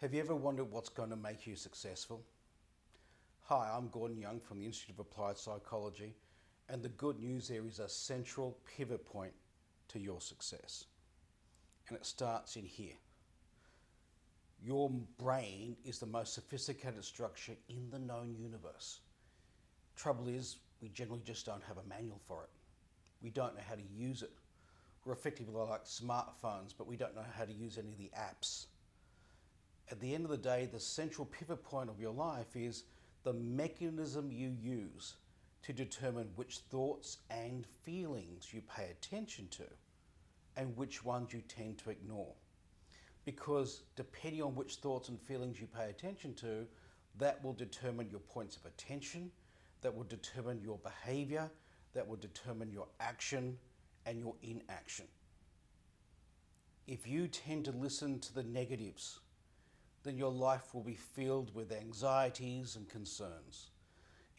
Have you ever wondered what's going to make you successful? Hi, I'm Gordon Young from the Institute of Applied Psychology, and the good news there is a central pivot point to your success. And it starts in here. Your brain is the most sophisticated structure in the known universe. Trouble is, we generally just don't have a manual for it. We don't know how to use it. We're effectively like smartphones, but we don't know how to use any of the apps. At the end of the day, the central pivot point of your life is the mechanism you use to determine which thoughts and feelings you pay attention to and which ones you tend to ignore. Because depending on which thoughts and feelings you pay attention to, that will determine your points of attention, that will determine your behavior, that will determine your action and your inaction. If you tend to listen to the negatives, then your life will be filled with anxieties and concerns.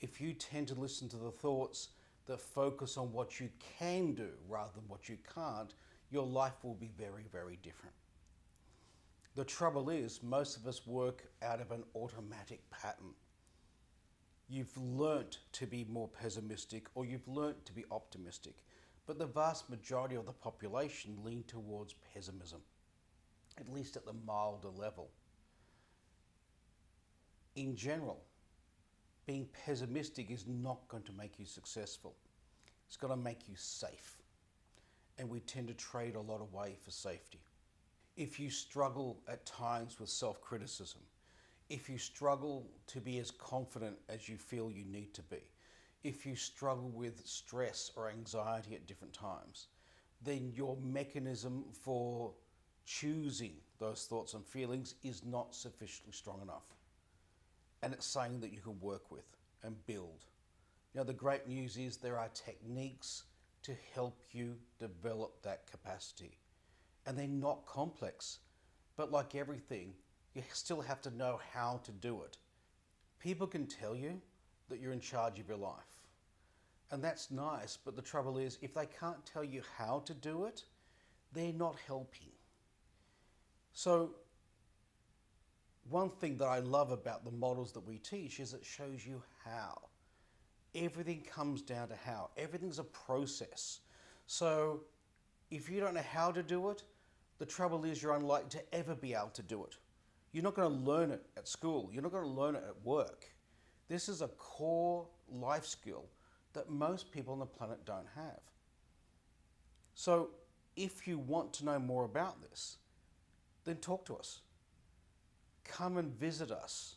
If you tend to listen to the thoughts that focus on what you can do rather than what you can't, your life will be very, very different. The trouble is, most of us work out of an automatic pattern. You've learnt to be more pessimistic or you've learnt to be optimistic, but the vast majority of the population lean towards pessimism, at least at the milder level. In general, being pessimistic is not going to make you successful. It's going to make you safe. And we tend to trade a lot away for safety. If you struggle at times with self-criticism, if you struggle to be as confident as you feel you need to be, if you struggle with stress or anxiety at different times, then your mechanism for choosing those thoughts and feelings is not sufficiently strong enough. And it's something that you can work with and build. Now, the great news is there are techniques to help you develop that capacity. And they're not complex, but like everything, you still have to know how to do it. People can tell you that you're in charge of your life. And that's nice, but the trouble is, if they can't tell you how to do it, they're not helping. So, one thing that I love about the models that we teach is it shows you how. Everything comes down to how. Everything's a process. So if you don't know how to do it, the trouble is you're unlikely to ever be able to do it. You're not going to learn it at school. You're not going to learn it at work. This is a core life skill that most people on the planet don't have. So if you want to know more about this, then talk to us. Come and visit us,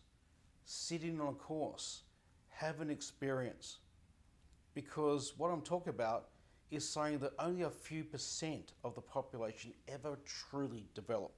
sit in on a course, have an experience. Because what I'm talking about is saying that only a few % of the population ever truly develop.